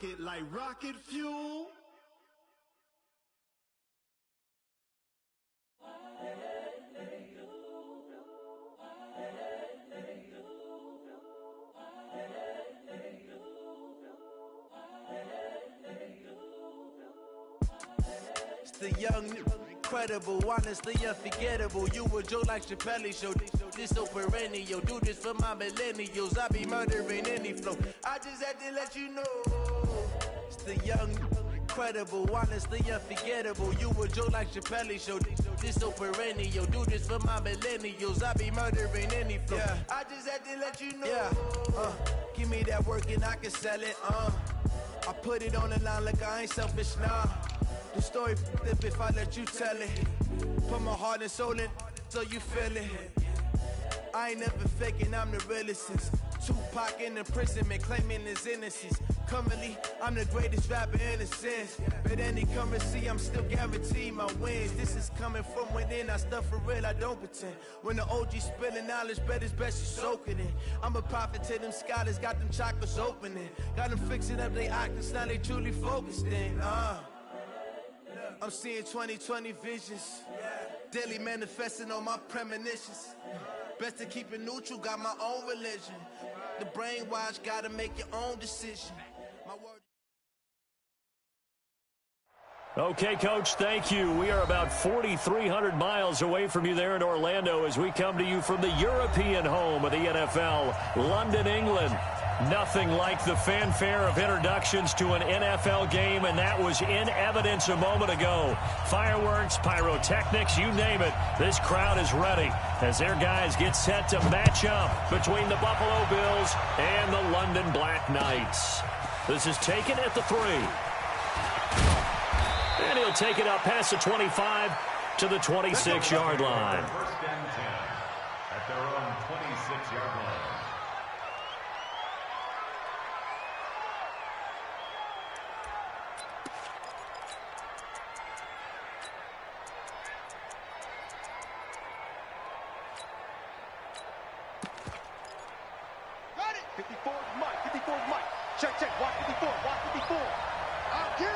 rocket like rocket fuel. It's the young, incredible, honestly unforgettable. You a joke like Chappelle show. This so perennial. Do this for my millennials. I be murdering any flow. I just had to let you know. It's the young, incredible, honestly unforgettable. You a joke like Chappelle show. This so perennial. Do this for my millennials. I be murdering any flow. Yeah. I just had to let you know. Yeah. Give me that work and I can sell it. I put it on the line like I ain't selfish now. The story flip if I let you tell it. Put my heart and soul in so you feel it. I ain't never faking, I'm the realest since Tupac in imprisonment, claiming his innocence. Currently, I'm the greatest rapper in a sense. But any currency, I'm still guaranteed my wins. This is coming from within, I stuff for real, I don't pretend. When the OG spilling knowledge, bet it's best you soak it in. I'm a prophet to them scholars, got them chakras opening. Got them fixing up their octaves, now they truly focused in. I'm seeing 2020 visions. Daily manifesting on my premonitions. Best to keep it neutral, got my own religion. The brainwash, gotta make your own decision. My word. Okay, Coach, thank you. We are about 4,300 miles away from you there in Orlando as we come to you from the European home of the NFL, London, England. Nothing like the fanfare of introductions to an NFL game, and that was in evidence a moment ago. Fireworks, pyrotechnics, you name it. This crowd is ready as their guys get set to match up between the Buffalo Bills and the London Black Knights. This is taken at the 3. And he'll take it up past the 25 to the 26-yard line. First and 10 at their own 26-yard line. Check, watch 54, watch 54. Get him,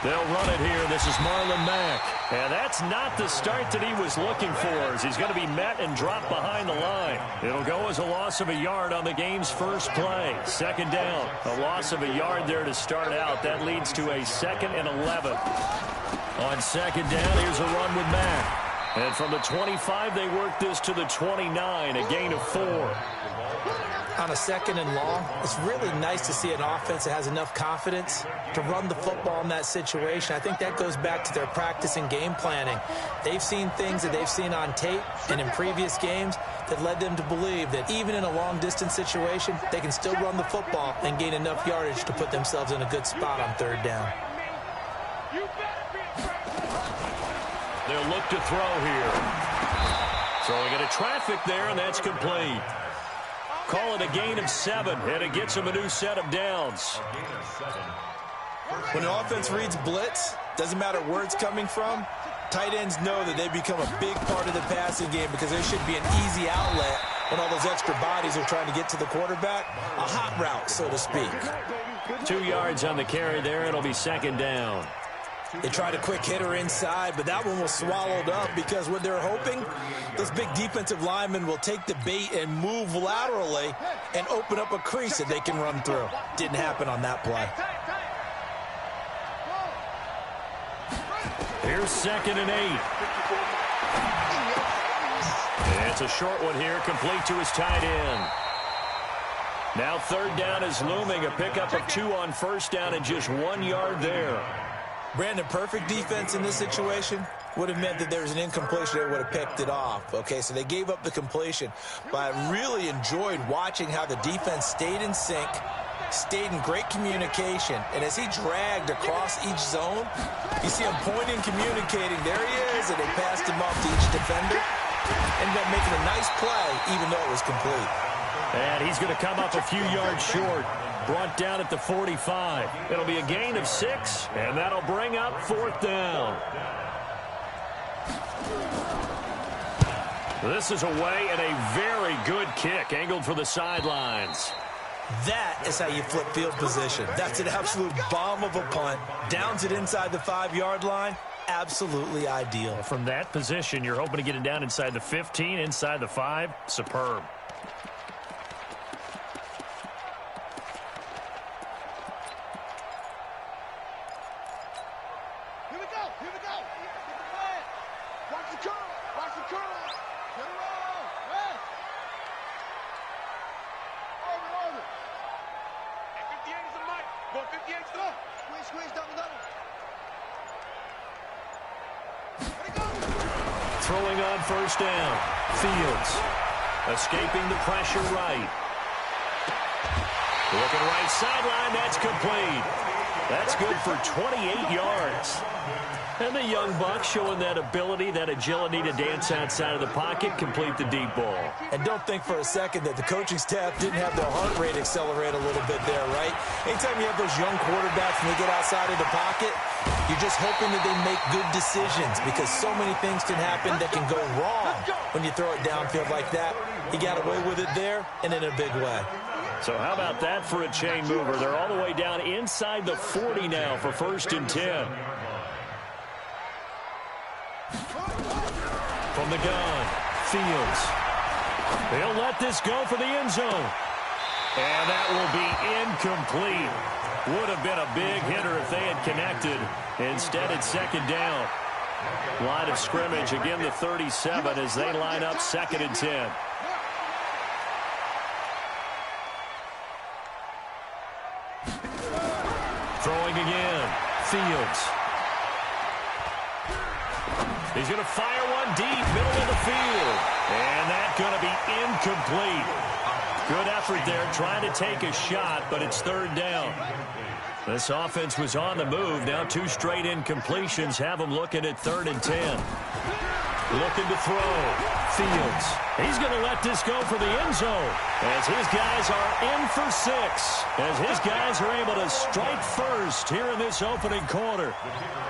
They'll run it here. This is Marlon Mack. And that's not the start that he was looking for, as he's going to be met and dropped behind the line. It'll go as a loss of a yard on the game's first play. Second down. A loss of a yard there to start out. That leads to a 2nd and 11. On second down, here's a run with Mack. And from the 25, they work this to the 29, a gain of 4. On a 2nd and long, it's really nice to see an offense that has enough confidence to run the football in that situation. I think that goes back to their practice and game planning. They've seen things that they've seen on tape and in previous games that led them to believe that even in a long-distance situation, they can still run the football and gain enough yardage to put themselves in a good spot on 3rd down. They'll look to throw here. Throwing into traffic there, and that's complete. Call it a gain of 7, and it gets them a new set of downs. When an offense reads blitz, doesn't matter where it's coming from, tight ends know that they become a big part of the passing game because there should be an easy outlet when all those extra bodies are trying to get to the quarterback. A hot route, so to speak. 2 yards on the carry there. It'll be 2nd down. They tried a quick hitter inside, but that one was swallowed up because what they're hoping, those big defensive linemen will take the bait and move laterally and open up a crease that they can run through. Didn't happen on that play. Here's 2nd and 8. And it's a short one here, complete to his tight end. Now 3rd down is looming, a pickup of 2 on 1st down and just 1 yard there. Brandon, perfect defense in this situation would have meant that there was an incompletion that would have picked it off. Okay, so they gave up the completion. But I really enjoyed watching how the defense stayed in sync, stayed in great communication. And as he dragged across each zone, you see him pointing, communicating. There he is, and they passed him off to each defender. Ended up making a nice play, even though it was complete. And he's going to come up a few yards short. Brought down at the 45. It'll be a gain of 6, and that'll bring up 4th down. This is away and a very good kick, angled for the sidelines. That is how you flip field position. That's an absolute bomb of a punt. Downs it inside the 5-yard line. Absolutely ideal. From that position, you're hoping to get it down inside the 15, inside the 5. Superb. Here we go. Here we go. Get the flag. Watch the curl. Watch the curl. Get it on. Hey. Over. And 58 is the mic. Go 58 still. Squeeze, double. Let it go. Throwing on first down. Fields. Escaping the pressure right. Looking right sideline. That's complete. That's good for 28 yards. And the young buck showing that ability, that agility to dance outside of the pocket, complete the deep ball. And don't think for a second that the coaching staff didn't have their heart rate accelerate a little bit there, right? Anytime you have those young quarterbacks and they get outside of the pocket, you're just hoping that they make good decisions because so many things can happen that can go wrong when you throw it downfield like that. He got away with it there and in a big way. So how about that for a chain mover? They're all the way down inside the 40 now for 1st and 10. From the gun, Fields. They'll let this go for the end zone. And that will be incomplete. Would have been a big hitter if they had connected. Instead, it's 2nd down. Line of scrimmage, again the 37 as they line up 2nd and 10. Throwing again, Fields. He's going to fire one deep, middle of the field. And that's going to be incomplete. Good effort there, trying to take a shot, but it's 3rd down. This offense was on the move. Now 2 straight incompletions have them looking at 3rd and 10. Looking to throw. Fields. He's going to let this go for the end zone as his guys are in for 6. As his guys are able to strike first here in this opening quarter.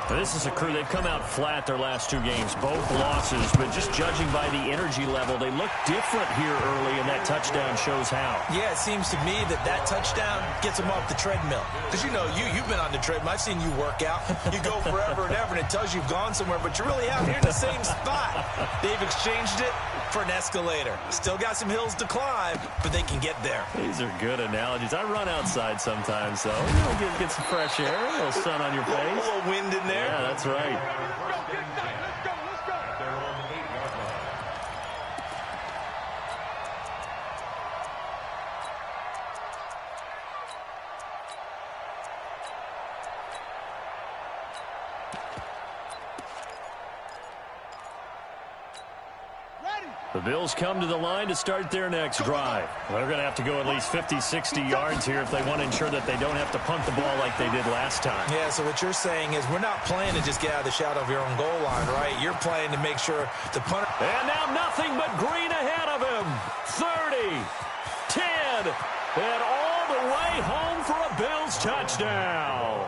This is a crew. They've come out flat their last 2 games, both losses, but just judging by the energy level, they look different here early, and that touchdown shows how. Yeah, it seems to me that touchdown gets them off the treadmill. Because, you've been on the treadmill. I've seen you work out. You go forever and ever, and it tells you you've gone somewhere, but you're really out here in the same spot. They've exchanged it for an escalator. Still got some hills to climb, but they can get there. These are good analogies. I run outside sometimes, though. Get some fresh air, a little sun on your face. A little wind in there. Yeah, that's right. Let's go. At their own 8-yard line. The Bills come to the line to start their next drive. They're going to have to go at least 50, 60 yards here if they want to ensure that they don't have to punt the ball like they did last time. Yeah, so what you're saying is we're not playing to just get out of the shadow of your own goal line, right? You're playing to make sure the punter... And now nothing but green ahead of him. 30, 10, and all the way home for a Bills touchdown.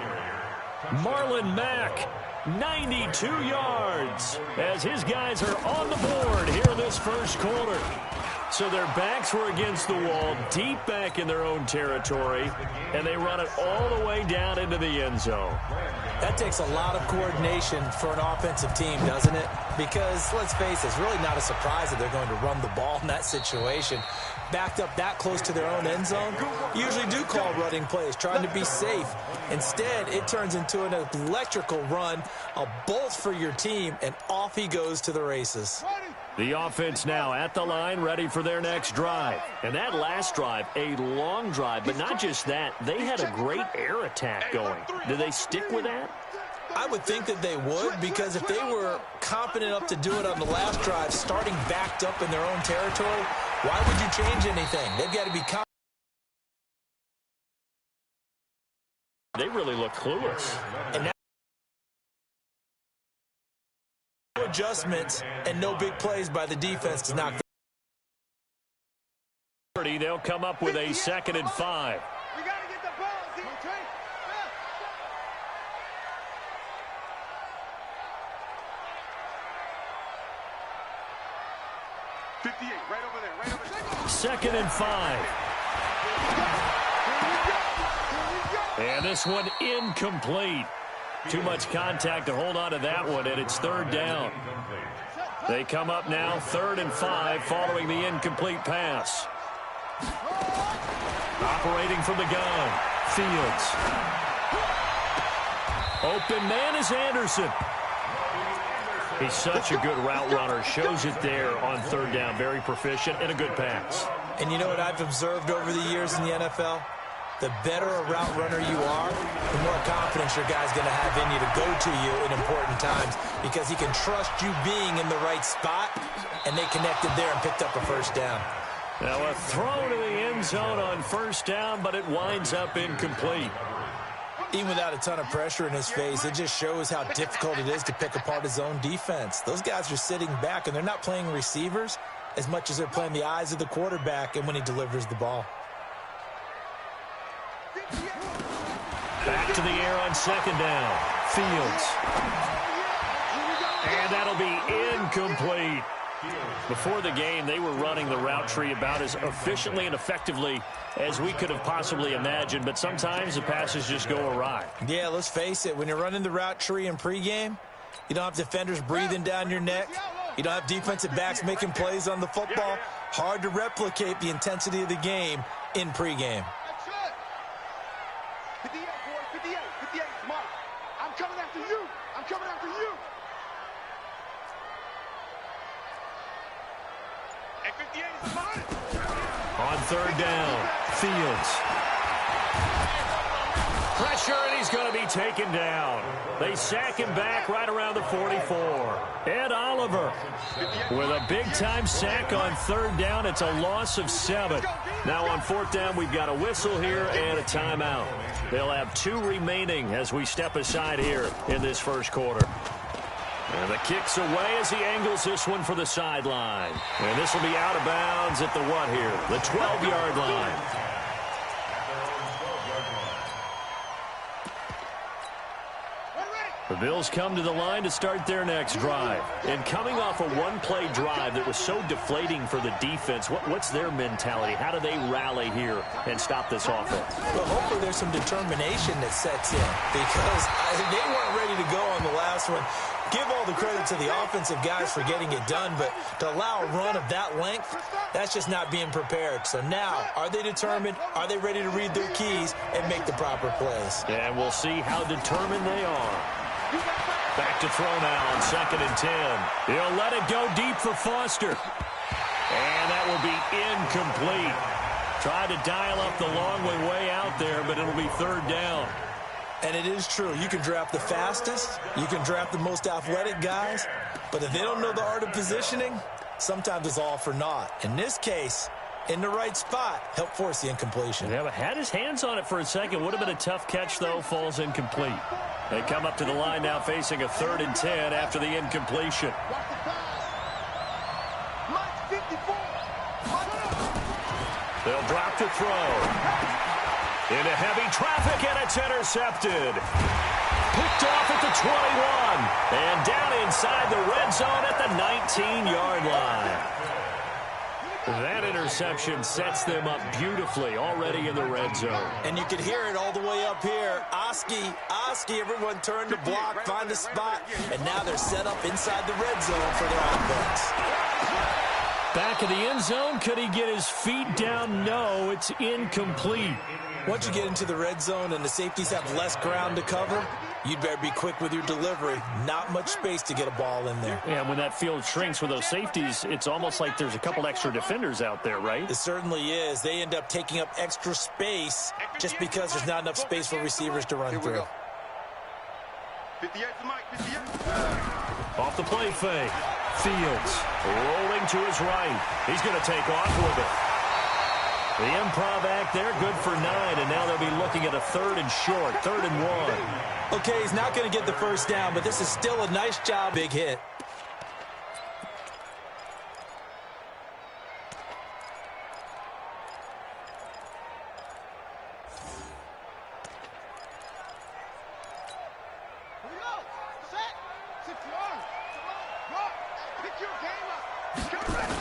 Marlon Mack, 92 yards as his guys are on the board here in this first quarter. So their backs were against the wall, deep back in their own territory, and they run it all the way down into the end zone. That takes a lot of coordination for an offensive team, doesn't it? Because, let's face it, it's really not a surprise that they're going to run the ball in that situation. Backed up that close to their own end zone, usually do call running plays, trying to be safe. Instead, it turns into an electrical run, a bolt for your team, and off he goes to the races. The offense now at the line, ready for their next drive. And that last drive, a long drive, but not just that. They had a great air attack going. Do they stick with that? I would think that they would, because if they were confident enough to do it on the last drive, starting backed up in their own territory, why would you change anything? They've got to be confident. They really look clueless. And now adjustments and no big plays by the defense to knock. They'll come up with a 2nd and 5. We got to get the ball, D-Train. 58, right over there, right over there. 2nd and 5. And this one incomplete. Too much contact to hold on to that one, and it's 3rd down. They come up now 3rd and 5 following the incomplete pass. Operating from the gun, Fields. Open man is Anderson. He's such a good route runner. Shows it there on 3rd down. Very proficient and a good pass. And you know what I've observed over the years in the NFL? The better a route runner you are, the more confidence your guy's going to have in you to go to you in important times because he can trust you being in the right spot, and they connected there and picked up a 1st down. Now a throw to the end zone on 1st down, but it winds up incomplete. Even without a ton of pressure in his face, it just shows how difficult it is to pick apart his own defense. Those guys are sitting back, and they're not playing receivers as much as they're playing the eyes of the quarterback and when he delivers the ball. Back to the air on 2nd down. Fields. And that'll be incomplete. Before the game, they were running the route tree about as efficiently and effectively as we could have possibly imagined, but sometimes the passes just go awry. Yeah, let's face it. When you're running the route tree in pregame, you don't have defenders breathing down your neck. You don't have defensive backs making plays on the football. Hard to replicate the intensity of the game in pregame. 58, boy, 58, 58, Mike. I'm coming after you. I'm coming after you. And 58 is mine. On 3rd down, Fields. Pressure, and he's going to be taken down. They sack him back right around the 44. Ed Oliver with a big-time sack on 3rd down. It's a loss of 7. Now on 4th down, we've got a whistle here and a timeout. They'll have 2 remaining as we step aside here in this 1st quarter. And the kick's away as he angles this one for the sideline. And this will be out of bounds at the what here? The 12-yard line. The Bills come to the line to start their next drive. And coming off a one-play drive that was so deflating for the defense, what's their mentality? How do they rally here and stop this offense? Well, hopefully there's some determination that sets in because they weren't ready to go on the last one. Give all the credit to the offensive guys for getting it done, but to allow a run of that length, that's just not being prepared. So now, are they determined? Are they ready to read their keys and make the proper plays? And we'll see how determined they are. Back to throw now on 2nd and 10. He'll let it go deep for Foster. And that will be incomplete. Tried to dial up the long way out there, but it'll be 3rd down. And it is true. You can draft the fastest. You can draft the most athletic guys. But if they don't know the art of positioning, sometimes it's all for naught. In this case, in the right spot, help force the incompletion. Yeah, but had his hands on it for a second. Would have been a tough catch, though. Falls incomplete. They come up to the line now facing a 3rd and 10 after the incompletion. They'll drop to throw. Into heavy traffic, and it's intercepted. Picked off at the 21. And down inside the red zone at the 19-yard line. That interception sets them up beautifully already in the red zone. And you can hear it all the way up here. Oski, everyone turned to block, find a spot, and now they're set up inside the red zone for their offense. Back in the end zone, could he get his feet down? No, it's incomplete. Once you get into the red zone and the safeties have less ground to cover, you'd better be quick with your delivery. Not much space to get a ball in there. Yeah, when that field shrinks with those safeties, it's almost like there's a couple extra defenders out there, right? It certainly is. They end up taking up extra space just because there's not enough space for receivers to run through. 58 for Mike, 58. Off the play fake. Fields rolling to his right. He's going to take off with it. The improv act there, good for 9, and now they'll be looking at a 3rd and short, 3rd and 1. Okay, he's not going to get the 1st down, but this is still a nice job. Big hit. Here we go. Set. 6 yards. Pick your game up. Get ready.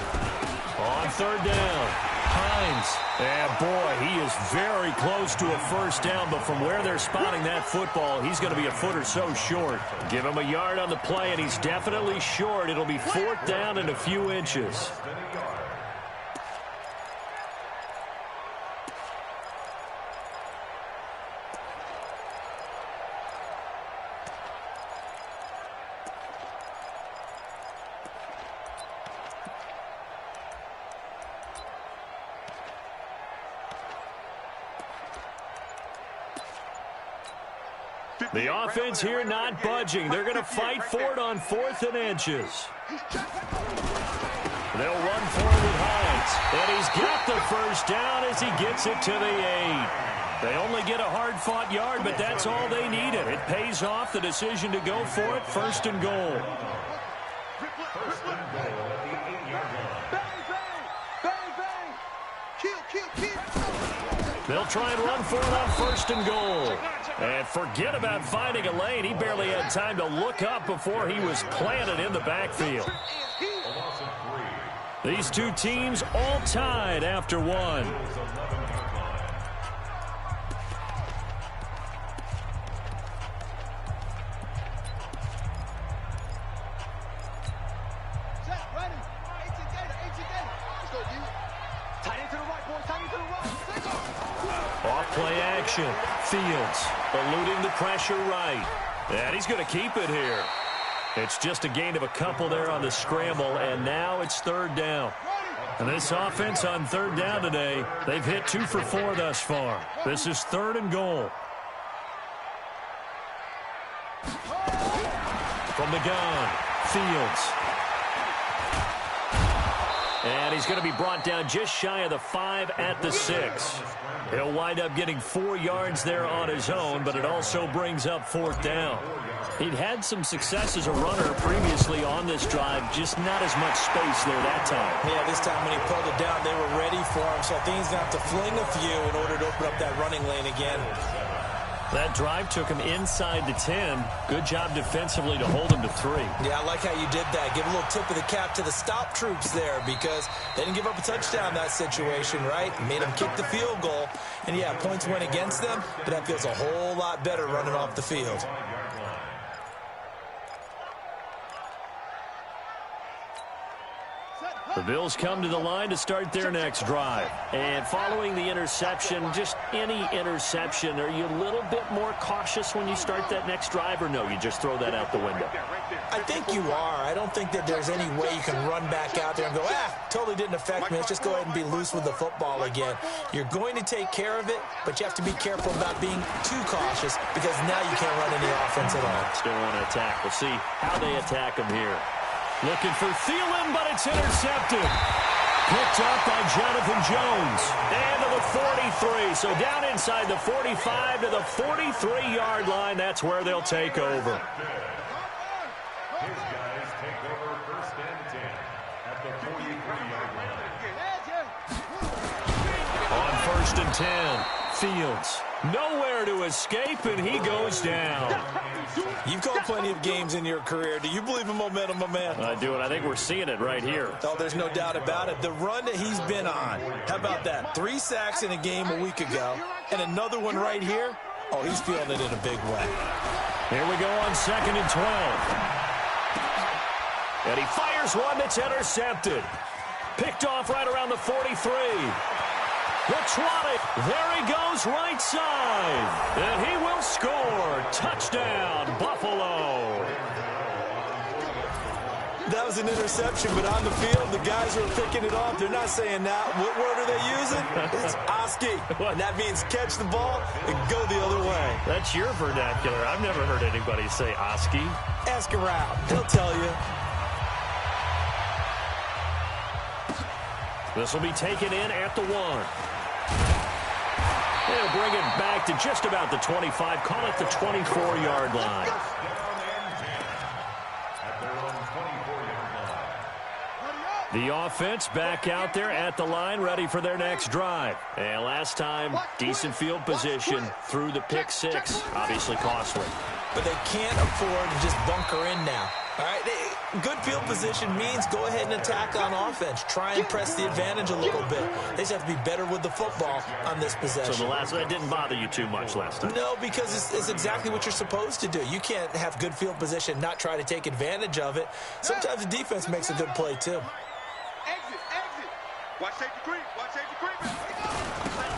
On third down, Hines. And boy, he is very close to a first down, but from where they're spotting that football, he's going to be a foot or so short. Give him a yard on the play, and he's definitely short. It'll be fourth down and a few inches. The offense here not budging. They're going to fight for it on 4th and inches. They'll run for it with Hines. And he's got the first down as he gets it to the 8. They only get a hard-fought yard, but that's all they needed. It pays off the decision to go for it, 1st and goal. First and goal at the 8-yard line. Bang, bang, bang, bang. Kill. They'll try and run for it on 1st and goal. And forget about finding a lane. He barely had time to look up before he was planted in the backfield. These two teams all tied after one. Set, ready. 18 gator. Let's go, D. Tight end to the right, boy. Tight end to the right. Take off. Off-play action. Fields eluding the pressure right. And he's going to keep it here. It's just a gain of a couple there on the scramble, and now it's 3rd down. And this offense on 3rd down today, they've hit 2 for 4 thus far. This is 3rd and goal. From the gun, Fields. And he's going to be brought down just shy of the 5 at the 6. He'll wind up getting 4 yards there on his own, but it also brings up 4th down. He'd had some success as a runner previously on this drive, just not as much space there that time. Yeah, this time when he pulled it down, they were ready for him, so I think he's going to have to fling a few in order to open up that running lane again. That drive took him inside the 10. Good job defensively to hold him to 3. Yeah, I like how you did that. Give a little tip of the cap to the stop troops there because they didn't give up a touchdown in that situation, right? Made them kick the field goal. And, yeah, points went against them, but that feels a whole lot better running off the field. The Bills come to the line to start their next drive. And following the interception, just any interception, are you a little bit more cautious when you start that next drive, or no, you just throw that out the window? I think you are. I don't think that there's any way you can run back out there and go, totally didn't affect me. Let's just go ahead and be loose with the football again. You're going to take care of it, but you have to be careful about being too cautious because now you can't run any offense at all. Still want to attack. We'll see how they attack him here. Looking for Thielen, but it's intercepted. Picked up by Jonathan Jones. And to the 43. So down inside the 45 to the 43-yard line. That's where they'll take over. His guys take over 1st and 10 at the 43-yard line. On 1st and 10, Fields. Nowhere to escape, and he goes down. You've called plenty of games in your career. Do you believe in momentum, my man? I do, and I think we're seeing it right here. Oh, there's no doubt about it. The run that he's been on, how about that? 3 sacks in a game a week ago, and another one right here. Oh, he's feeling it in a big way. Here we go on 2nd and 12. And he fires one that's intercepted. Picked off right around the 43. The trotting. There he goes right side. And he will score. Touchdown, Buffalo. That was an interception, but on the field, the guys who are picking it off, they're not saying that. What word are they using? It's Oski. And that means catch the ball and go the other way. That's your vernacular. I've never heard anybody say Oski. Ask around. They'll tell you. This will be taken in at the 1. They'll bring it back to just about the 25. Call it the 24-yard line. The offense back out there at the line, ready for their next drive. And last time, decent field position through the pick 6. Obviously costly. But they can't afford to just bunker in now. All right, good field position means go ahead and attack on offense. Try and press the advantage a little bit. They just have to be better with the football on this possession. So that didn't bother you too much last time? No, because it's exactly what you're supposed to do. You can't have good field position, not try to take advantage of it. Sometimes the defense makes a good play, too. Exit. Watch safety creep.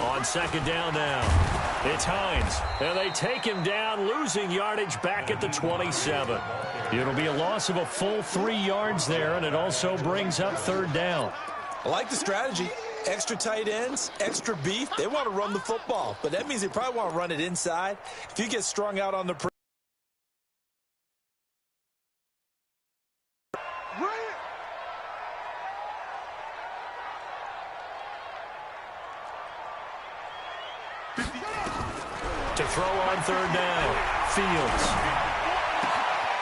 On second down now, it's Hines. And they take him down, losing yardage back at the 27. It'll be a loss of a full 3 yards there, and it also brings up third down. I like the strategy. Extra tight ends, extra beef. They want to run the football, but that means they probably want to run it inside. If you get strung out on the to throw on third down, Fields.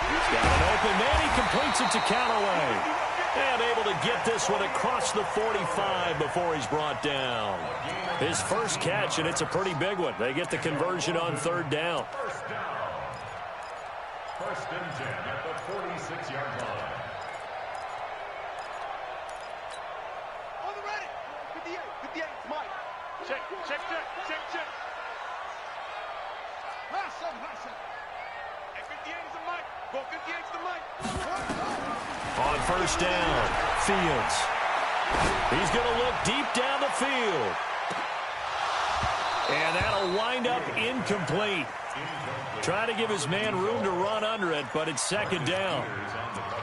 He's got an open man. He completes it to Callaway. And able to get this one across the 45 before he's brought down. His first catch, and it's a pretty big one. They get the conversion on third down. First and 10 at the 46-yard line. On the ready. 58, Mike. Check. Pass up. Hey, 58 is the Mike. Go 58 is the Mike. On first down, Fields. He's going to look deep down the field. And that'll wind up incomplete. Trying to give his man room to run under it, but it's second down.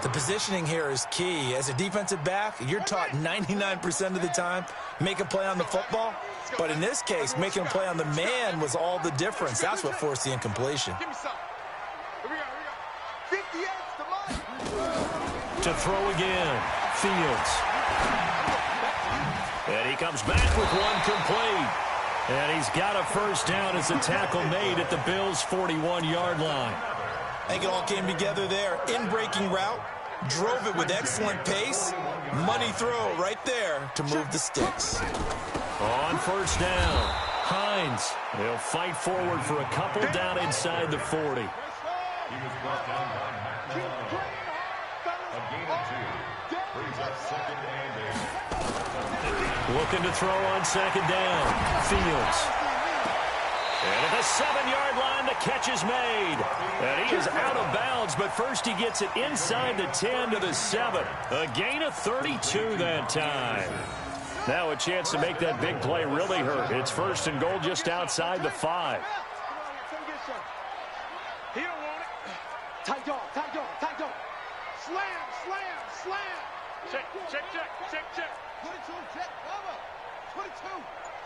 The positioning here is key. As a defensive back, you're taught 99% of the time, make a play on the football. But in this case, making a play on the man was all the difference. That's what forced the incompletion. Give me some. Here we go. 58's the Mike. To throw again, Fields. And he comes back with one complete. And he's got a first down as a tackle made at the Bills' 41-yard line. I think it all came together there. In-breaking route, drove it with excellent pace. Money throw right there to move the sticks. On first down, Hines. He'll fight forward for a couple down inside the 40. He was brought down by Matt Malone. A gain of 2. Brings up second and 8. Looking to throw on second down. Fields. And at the 7-yard line, the catch is made. And he is out of bounds, but first he gets it inside the 10 to the 7. A gain of 32 that time. Now a chance to make that big play really hurt. It's first and goal just outside the 5. He don't want it. Tight dog. Slam. Check. 22, check, cover. 22,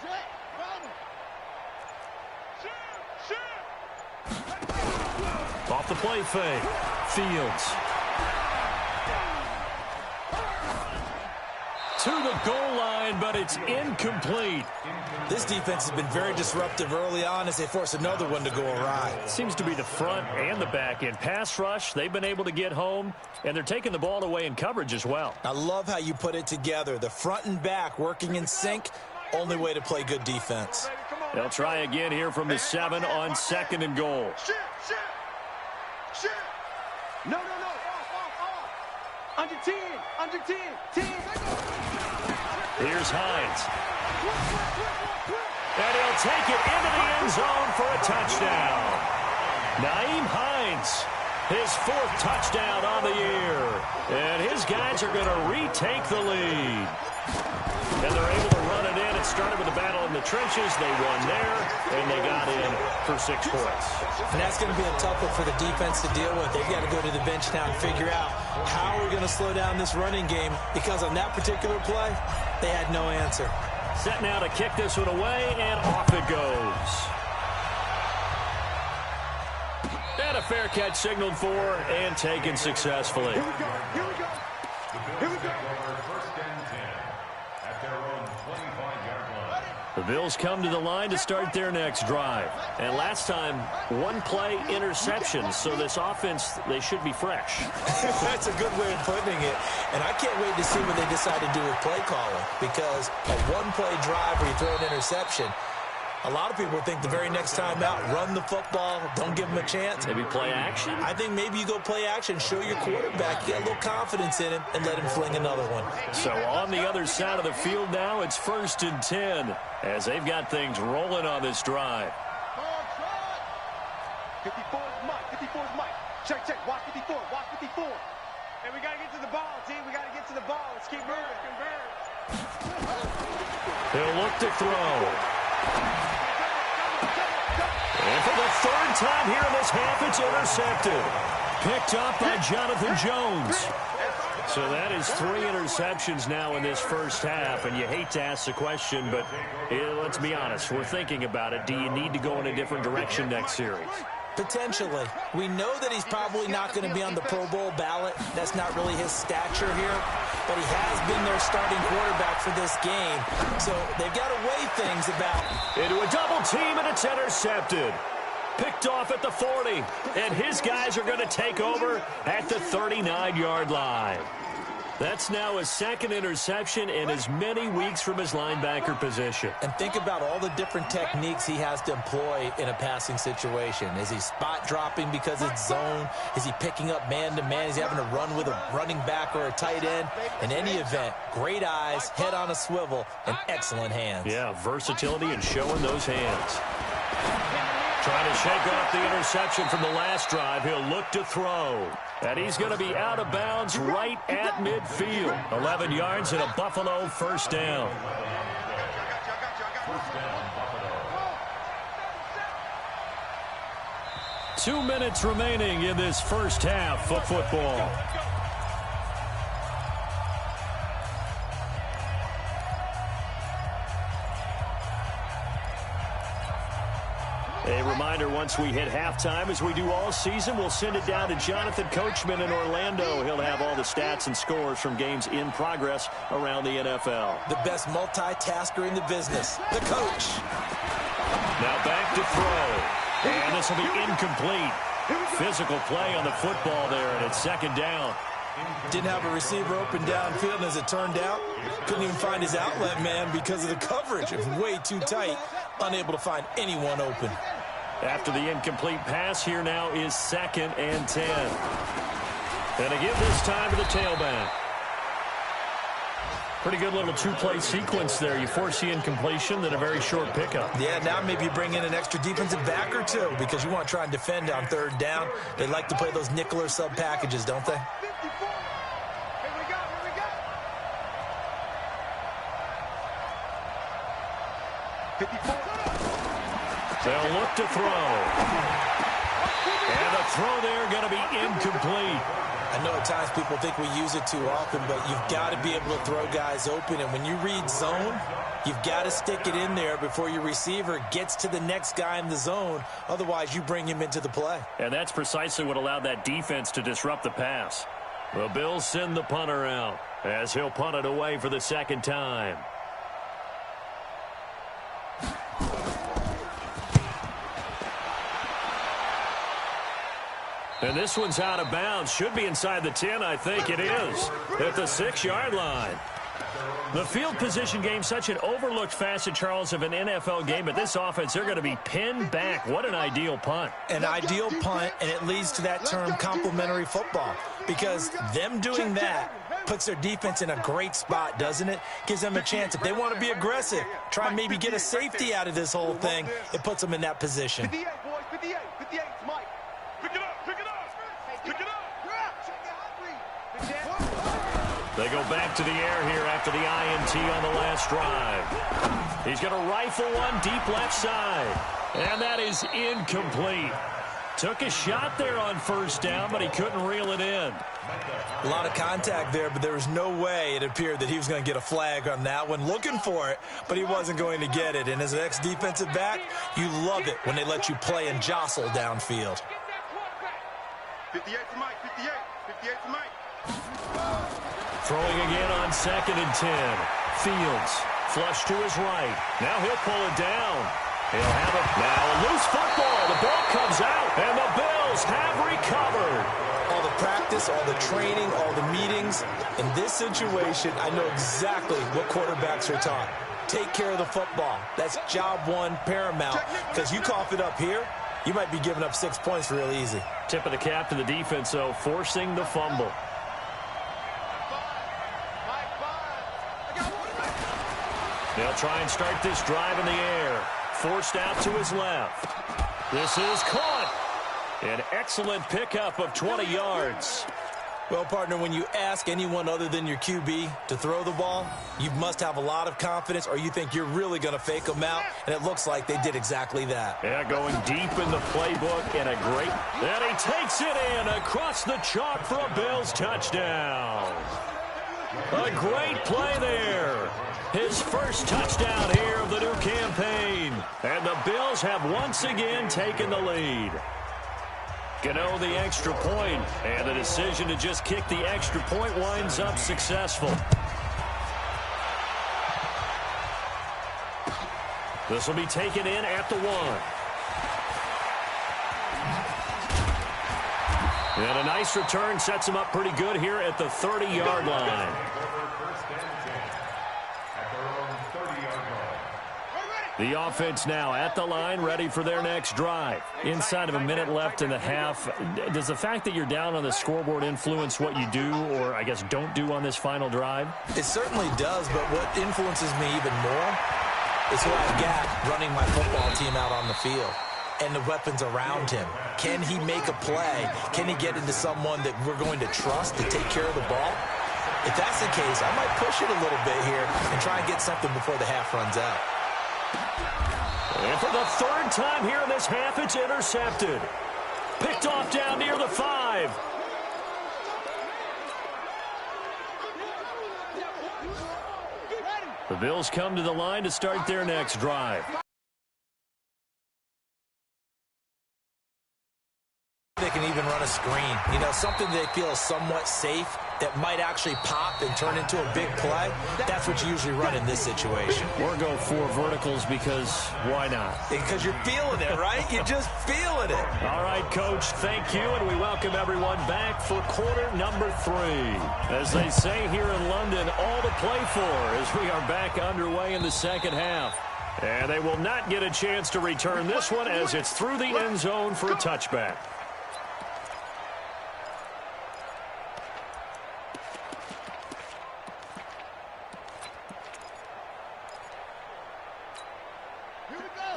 check, cover. Shoot. Off the play fake. Fields. To the goal line, but it's incomplete. This defense has been very disruptive early on as they force another one to go awry. Seems to be the front and the back end. Pass rush, they've been able to get home, and they're taking the ball away in coverage as well. I love how you put it together. The front and back working in sync, only way to play good defense. They'll try again here from the 7 on second and goal. Shit. No. Under 10. 10. Here's Hines. And he'll take it into the end zone for a touchdown. Nyheim Hines, his 4th touchdown on the year. And his guys are going to retake the lead. And they're able to run it in. It started with a battle in the trenches. They won there, and they got in for 6 points. And that's going to be a tough one for the defense to deal with. They've got to go to the bench now and figure out how we're going to slow down this running game, because on that particular play, they had no answer. Set now to kick this one away, and off it goes. And a fair catch signaled for and taken successfully. Here we go. First and 10 at their own 25-yard line. The Bills come to the line to start their next drive. And last time, 1-play interception, so this offense, they should be fresh. That's a good way of putting it. And I can't wait to see what they decide to do with play calling, because a 1-play drive where you throw an interception, A lot of people think the very next time out, run the football, don't give him a chance. Maybe play action? I think maybe you go play action, show your quarterback, you get a little confidence in him, and let him fling another one. So on the other side of the field now, it's 1st and 10 as they've got things rolling on this drive. 54 is Mike. 54 is Mike. Check, check. Watch 54. Watch 54. And we got to get to the ball, team. We got to get to the ball. Let's keep moving. He'll look to throw. And for the 3rd time here in this half, it's intercepted. Picked up by Jonathan Jones. So that is 3 interceptions now in this first half, and you hate to ask the question, but let's be honest, we're thinking about it. Do you need to go in a different direction next series? Potentially. We know that he's probably not going to be on the Pro Bowl ballot. That's not really his stature here, but he has been their starting quarterback for this game, so they've got to weigh things about. Into a double team, and it's intercepted. Picked off at the 40, and his guys are going to take over at the 39-yard line. That's now his 2nd interception in as many weeks from his linebacker position. And think about all the different techniques he has to employ in a passing situation. Is he spot dropping because it's zone? Is he picking up man-to-man? Is he having to run with a running back or a tight end? In any event, great eyes, head on a swivel, and excellent hands. Yeah, versatility and showing those hands. Trying to shake off the interception from the last drive. He'll look to throw. And he's going to be out of bounds right at midfield. 11 yards and a Buffalo 1st down. Two minutes remaining in this first half of football. A reminder, once we hit halftime, as we do all season, we'll send it down to Jonathan Coachman in Orlando. He'll have all the stats and scores from games in progress around the NFL. The best multitasker in the business, the coach. Now back to throw. And this will be incomplete. Physical play on the football there, and it's 2nd down. Didn't have a receiver open downfield, and as it turned out, couldn't even find his outlet man because of the coverage. It was way too tight, unable to find anyone open. After the incomplete pass, here now is 2nd and 10. And to give this time to the tailback. Pretty good little 2-play sequence there. You force the incompletion, then a very short pickup. Yeah, now maybe you bring in an extra defensive back or two because you want to try and defend on 3rd down. They like to play those nickel or sub packages, don't they? 54. They'll look to throw. And the throw there going to be incomplete. I know at times people think we use it too often, but you've got to be able to throw guys open. And when you read zone, you've got to stick it in there before your receiver gets to the next guy in the zone. Otherwise, you bring him into the play. And that's precisely what allowed that defense to disrupt the pass. The Bills send the punter out as he'll punt it away for the 2nd time. And this one's out of bounds. Should be inside the 10, I think it is. At the 6-yard line. The field position game, such an overlooked facet, Charles, of an NFL game. But this offense, they're going to be pinned back. What an ideal punt. An ideal punt, and it leads to that term complementary football. Because them doing that puts their defense in a great spot, doesn't it? Gives them a chance. If they want to be aggressive, try and maybe get a safety out of this whole thing, it puts them in that position. 58, boys, 58, 58, Mike. Pick it up, pick it up, pick it up. They go back to the air here after the INT on the last drive. He's going to rifle one deep left side. And that is incomplete. Took a shot there on 1st down, but he couldn't reel it in. A lot of contact there, but there was no way it appeared that he was going to get a flag on that one. Looking for it, but he wasn't going to get it. And as an ex-defensive back, you love it when they let you play and jostle downfield. 58 to Mike, 58, 58 to Mike. Throwing again on 2nd and 10. Fields, flush to his right. Now he'll pull it down. He'll have it. Now a loose football. The ball comes out, and the Bills have recovered. All the practice, all the training, all the meetings. In this situation, I know exactly what quarterbacks are taught. take care of the football. That's job one paramount, because you cough it up here, you might be giving up 6 points real easy. Tip of the cap to the defense, though, forcing the fumble. They'll try and start this drive in the air. Forced out to his left. This is caught. An excellent pickup of 20 yards. Well, partner, when you ask anyone other than your QB to throw the ball, you must have a lot of confidence, or you think you're really going to fake them out, and it looks like they did exactly that. Yeah, going deep in the playbook, and a great... And he takes it in across the chalk for a Bills touchdown. A great play there. His first touchdown here of the new campaign. And the Bills have once again taken the lead. Gano the extra point, and the decision to just kick the extra point winds up successful. This will be taken in at the 1. And a nice return sets him up pretty good here at the 30-yard line. The offense now at the line, ready for their next drive. Inside of a minute left in the half, does the fact that you're down on the scoreboard influence what you do, or I guess don't do on this final drive? It certainly does, but what influences me even more is who I've got running my football team out on the field and the weapons around him. Can he make a play? Can he get into someone that we're going to trust to take care of the ball? If that's the case, I might push it a little bit here and try and get something before the half runs out. And for the third time here in this half, it's intercepted. Picked off down near the 5. The Bills come to the line to start their next drive. They can even run a screen. You know, something they feel is somewhat safe that might actually pop and turn into a big play. That's what you usually run in this situation. Or go 4 verticals because why not? Because you're feeling it, right? You're just feeling it. All right, Coach, thank you, and we welcome everyone back for quarter number 3. As they say here in London, all to play for as we are back underway in the second half. And they will not get a chance to return this one as it's through the end zone for a touchback.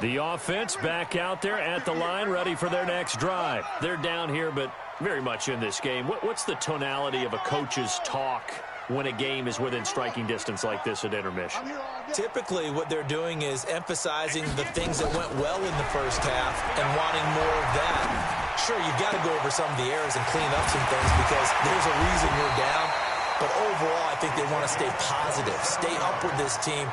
The offense back out there at the line, ready for their next drive. They're down here, but very much in this game. What's the tonality of a coach's talk when a game is within striking distance like this at intermission? Typically, what they're doing is emphasizing the things that went well in the first half and wanting more of that. Sure, you've got to go over some of the errors and clean up some things because there's a reason you're down. But overall, I think they want to stay positive, stay up with this team.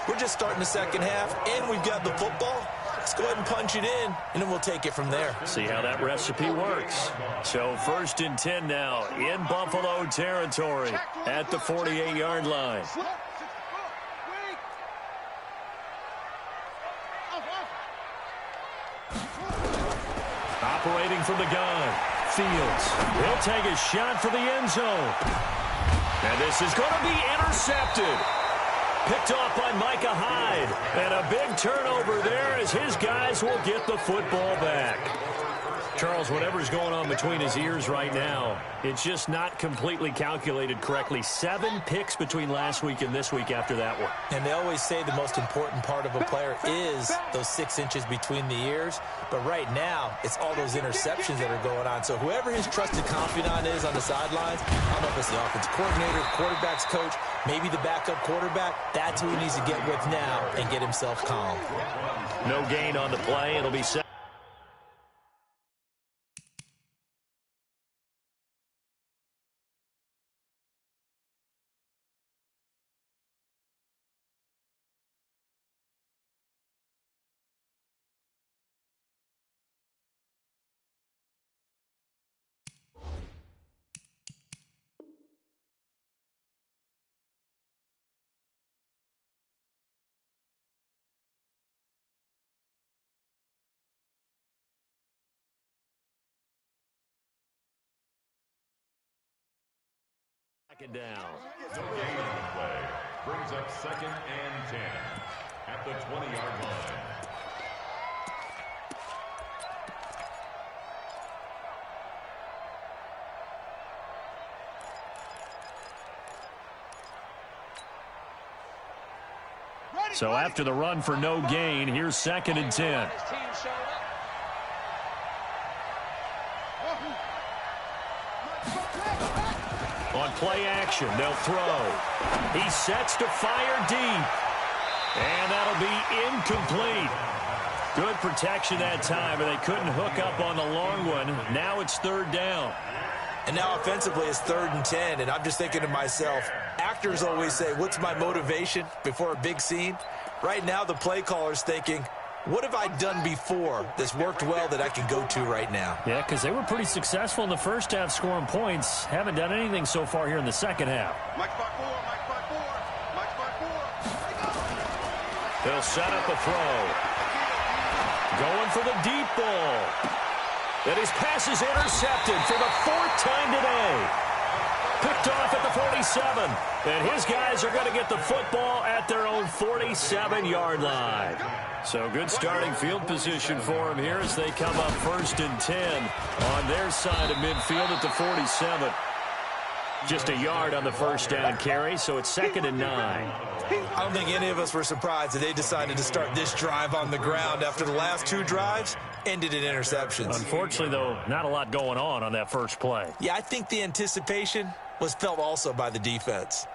We're just starting the second half, and we've got the football. Let's go ahead and punch it in, and then we'll take it from there. See how that recipe works. So 1st and 10 now in Buffalo territory at the 48-yard line. Operating from the gun, Fields. He'll take a shot for the end zone. And this is going to be intercepted. Picked off by Micah Hyde. And a big turnover there as his guys will get the football back. Charles, whatever's going on between his ears right now, it's just not completely calculated correctly. 7 picks between last week and this week after that one. And they always say the most important part of a player is those 6 inches between the ears. But right now, it's all those interceptions that are going on. So whoever his trusted confidant is on the sidelines, I don't know if it's the offensive coordinator, the quarterback's coach, maybe the backup quarterback, that's who he needs to get with now and get himself calm. No gain on the play. It'll be set. Second down. No gain on the play. Brings up 2nd and 10. at the 20-yard line. So after the run for no gain, here's 2nd and 10. On play action, they'll throw. He sets to fire deep. And that'll be incomplete. Good protection that time, but they couldn't hook up on the long one. Now it's 3rd down. And now offensively it's 3rd and 10, and I'm just thinking to myself, actors always say, what's my motivation before a big scene? Right now the play caller's thinking, what have I done before that's worked well that I can go to right now? Yeah, because they were pretty successful in the first half scoring points. Haven't done anything so far here in the second half. Mike's by 4, Mike's by 4, Mike's by 4. They'll set up a throw. Going for the deep ball. And his pass is intercepted for the 4th time today. Picked off at the 47. And his guys are going to get the football at their own 47-yard line. So good starting field position for him here as they come up 1st and 10 on their side of midfield at the 47. Just a yard on the first down carry, so it's 2nd and 9. I don't think any of us were surprised that they decided to start this drive on the ground after the last 2 drives ended in interceptions. Unfortunately, though, not a lot going on that first play. Yeah, I think the anticipation was felt also by the defense.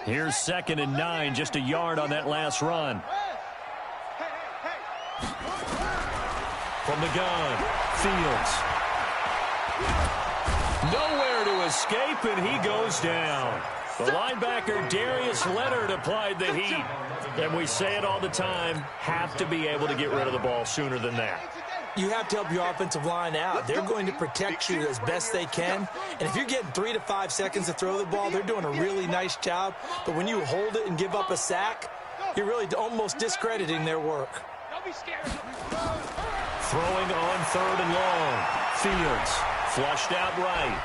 Here's 2nd and 9, just a yard on that last run. From the gun, Fields. Nowhere to escape, and he goes down. The linebacker, Darius Leonard, applied the heat. And we say it all the time, have to be able to get rid of the ball sooner than that. You have to help your offensive line out. They're going to protect you as best they can. And if you're getting 3 to 5 seconds to throw the ball, they're doing a really nice job. But when you hold it and give up a sack, you're really almost discrediting their work. Don't be scared. Throwing on 3rd and long. Fields flushed out right.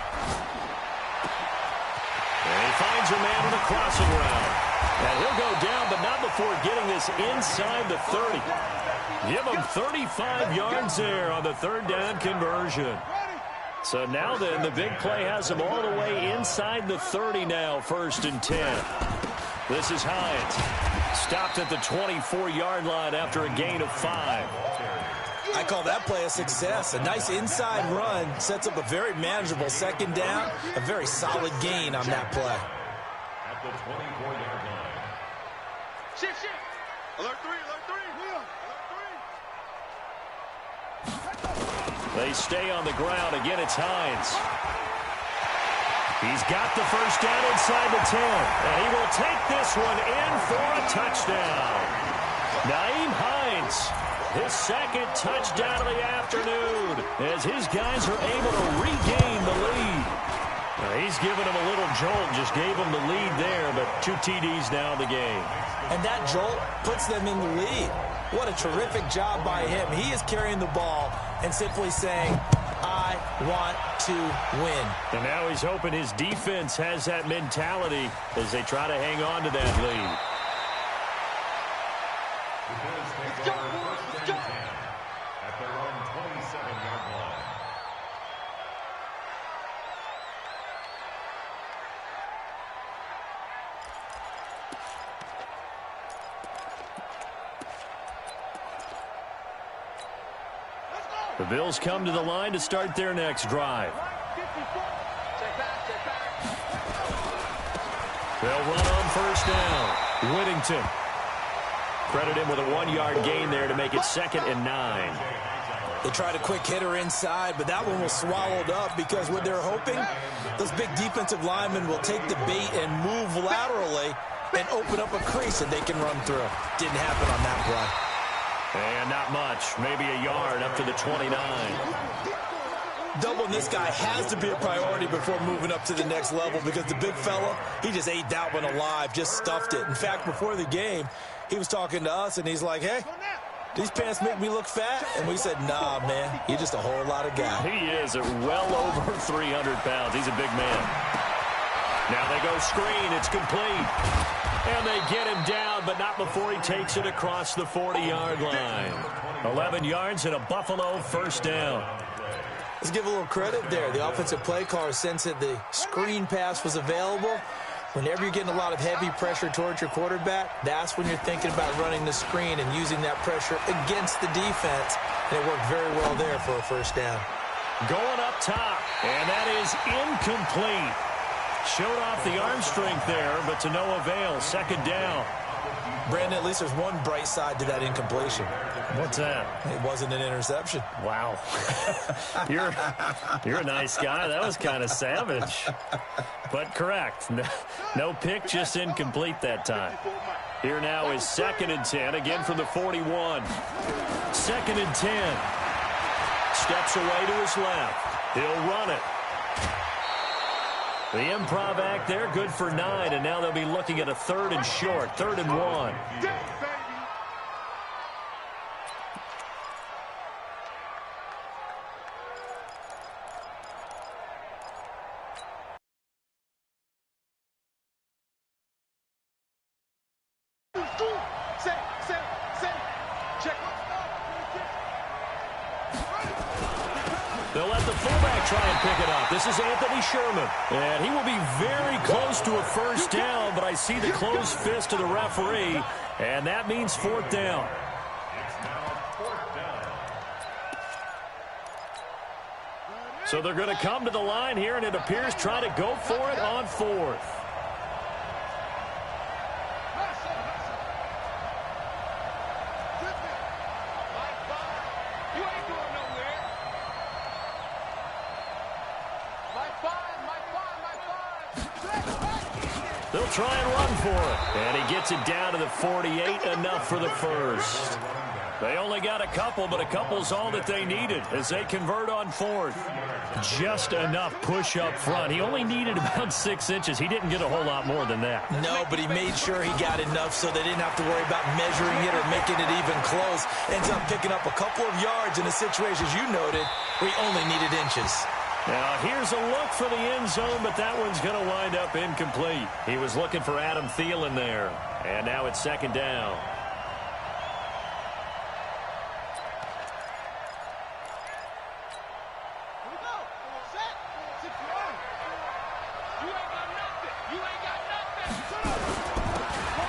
And he finds a man on the crossing route. And he'll go down, but not before getting this inside the 30. Give him 35 yards there on the 3rd down conversion. So now then, the big play has him all the way inside the 30 now, 1st and 10. This is Hines. Stopped at the 24-yard line after a gain of 5. I call that play a success. A nice inside run sets up a very manageable 2nd down. A very solid gain on that play. At the 24-yard line. Shift. Alert 3, alert 3. They stay on the ground. Again, it's Hines. He's got the first down inside the 10. And he will take this one in for a touchdown. Nyheim Hines, his 2nd touchdown of the afternoon, as his guys are able to regain the lead. Now, he's given him a little jolt, just gave him the lead there, but 2 TDs now in the game. And that jolt puts them in the lead. What a terrific job by him. He is carrying the ball and simply saying, I want to win. And now he's hoping his defense has that mentality as they try to hang on to that lead. The Bills take over 1st and 10 at their own 27-yard line. The Bills come to the line to start their next drive. They'll run on 1st down. Whittington. Credit him with a 1-yard gain there to make it 2nd and 9. They tried a quick hitter inside, but that one was swallowed up because what they're hoping, those big defensive linemen will take the bait and move laterally and open up a crease that they can run through. Didn't happen on that play. And not much. Maybe a yard up to the 29. Doubling this guy has to be a priority before moving up to the next level because the big fella, he just ate that one alive, just stuffed it. In fact, before the game, he was talking to us, and he's like, hey, these pants make me look fat? And we said, nah, man, you're just a whole lot of guy. He is at well over 300 pounds. He's a big man. Now they go screen. It's complete. And they get him down, but not before he takes it across the 40-yard line. 11 yards and a Buffalo first down. Let's give a little credit there. The offensive play caller sensed that the screen pass was available. Whenever you're getting a lot of heavy pressure towards your quarterback, that's when you're thinking about running the screen and using that pressure against the defense. And it worked very well there for a first down. Going up top, and that is incomplete. Showed off the arm strength there, but to no avail. Second down. Brandon, at least there's one bright side to that incompletion. What's that? It wasn't an interception. Wow. You're a nice guy. That was kind of savage. But correct. No pick, just incomplete that time. Here now is 2nd and 10, again from the 41. 2nd and 10. Steps away to his left. He'll run it. The improv act there, good for 9, and now they'll be looking at a 3rd and short, 3rd and 1. They'll let the fullback try and pick it up. This is Anthony Sherman. And he will be very close to a first down, but I see the closed fist of the referee, and that means 4th down. So they're going to come to the line here, and it appears try to go for it on 4th. They'll try and run for it. And he gets it down to the 48, enough for the first. They only got a couple, but a couple's all that they needed as they convert on 4th. Just enough push up front. He only needed about 6 inches. He didn't get a whole lot more than that. No, but he made sure he got enough so they didn't have to worry about measuring it or making it even close. Ends up picking up a couple of yards in a situation, as you noted, where he only needed inches. Now, here's a look for the end zone, but that one's going to wind up incomplete. He was looking for Adam Thielen there. And now it's 2nd down.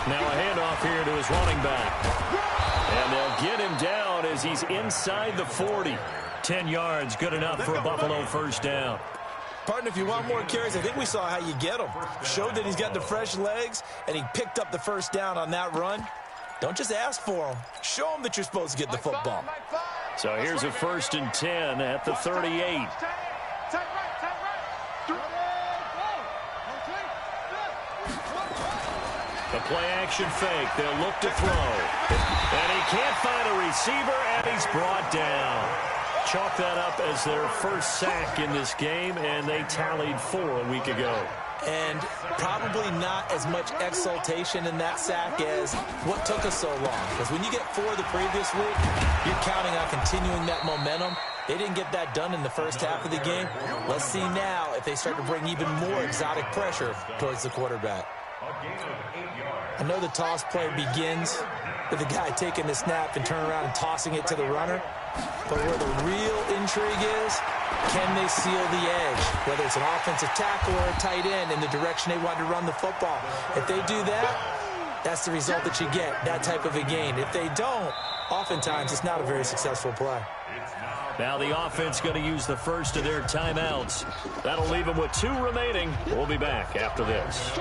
Now a handoff here to his running back. And they'll get him down as he's inside the 40. 10 yards, good enough for a Buffalo first down. Partner, if you want more carries, I think we saw how you get him. Showed that he's got the fresh legs, and he picked up the first down on that run. Don't just ask for him. Show him that you're supposed to get the football. So here's a 1st and 10 at the 38. The play-action fake. They'll look to throw. And he can't find a receiver, and he's brought down. Chalk that up as their first sack in this game, and they tallied 4 a week ago. And probably not as much exultation in that sack as what took us so long. Because when you get 4 the previous week, you're counting on continuing that momentum. They didn't get that done in the first half of the game. Let's see now if they start to bring even more exotic pressure towards the quarterback. I know the toss play begins with the guy taking the snap and turning around and tossing it to the runner. But where the real intrigue is, can they seal the edge? Whether it's an offensive tackle or a tight end in the direction they want to run the football. If they do that, that's the result that you get, that type of a gain. If they don't, oftentimes it's not a very successful play. Now the offense going to use the first of their timeouts. That'll leave them with 2 remaining. We'll be back after this.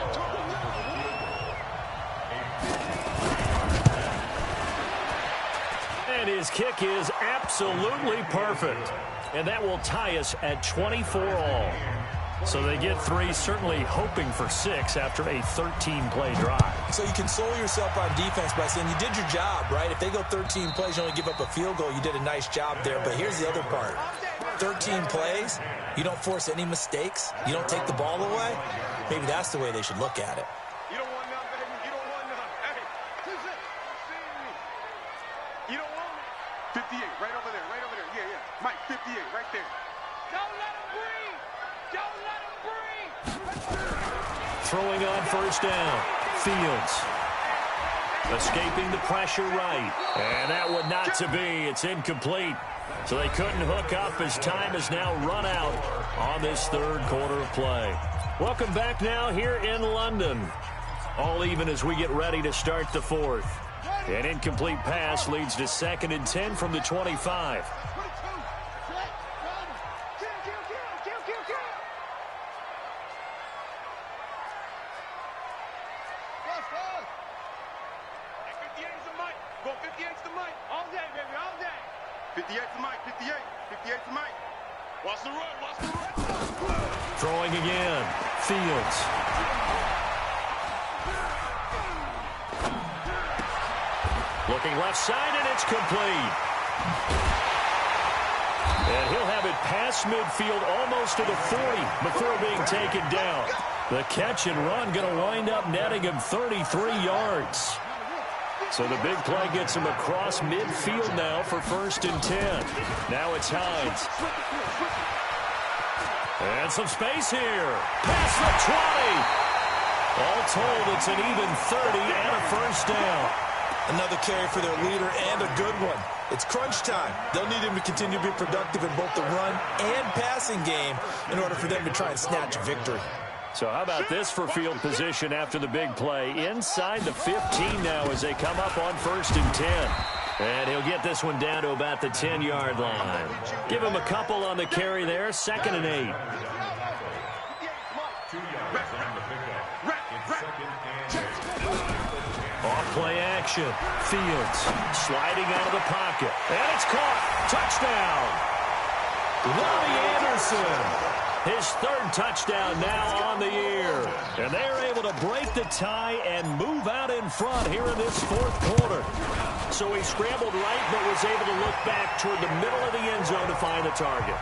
And his kick is absolutely perfect. And that will tie us at 24 all. So they get 3, certainly hoping for 6 after a 13-play drive. So you console yourself on defense by saying you did your job, right? If they go 13 plays, you only give up a field goal, you did a nice job there. But here's the other part. 13 plays, you don't force any mistakes, you don't take the ball away. Maybe that's the way they should look at it. You don't want none, baby. You don't want none. Hey, you don't want me. 58, right over there, right over there. Yeah, yeah. Mike, 58, right there. Don't let him breathe. Don't let him breathe. throwing on first down. Fields. Escaping the pressure right. And that would not to be. It's incomplete. So they couldn't hook up as time has now run out on this third quarter of play. Welcome back now here in London. All even as we get ready to start the fourth. An incomplete pass leads to 2nd and 10 from the 25. Throwing again. Fields. Looking left side, and it's complete. And he'll have it past midfield almost to the 40 before being taken down. The catch and run going to wind up netting him 33 yards. So the big play gets him across midfield now for 1st and 10. Now it's Hines. And some space here. Past the 20. All told, it's an even 30 and a first down. Another carry for their leader and a good one. It's crunch time. They'll need him to continue to be productive in both the run and passing game in order for them to try and snatch a victory. So how about this for field position after the big play? Inside the 15 now as they come up on 1st and 10. And he'll get this one down to about the 10-yard line. Give him a couple on the carry there. 2nd and 8. 2 yards on the pickup. It's 2nd and 8. Off-play action. Fields sliding out of the pocket. And it's caught. Touchdown. Robbie Anderson. His 3rd touchdown now on the year. And they are able to break the tie and move out in front here in this 4th quarter. So he scrambled right but was able to look back toward the middle of the end zone to find the target.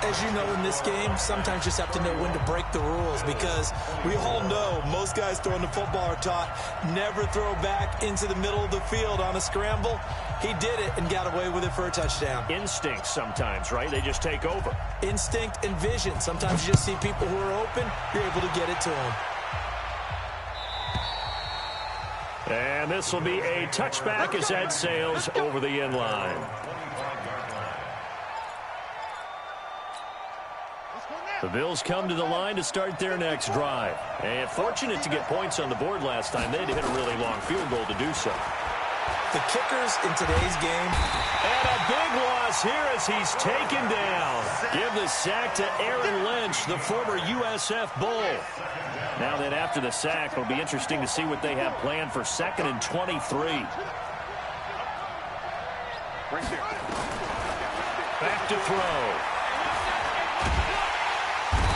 As you know, in this game, sometimes you just have to know when to break the rules because we all know most guys throwing the football are taught never throw back into the middle of the field on a scramble. He did it and got away with it for a touchdown. Instinct sometimes, right? They just take over. Instinct and vision. Sometimes you just see people who are open, you're able to get it to them. And this will be a touchback as that sails over the end line. The Bills come to the line to start their next drive. And fortunate to get points on the board last time. They had to hit a really long field goal to do so. The kickers in today's game. And a big loss here as he's taken down. Give the sack to Aaron Lynch, the former USF Bull. Now then, after the sack, it'll be interesting to see what they have planned for 2nd and 23. Back to throw.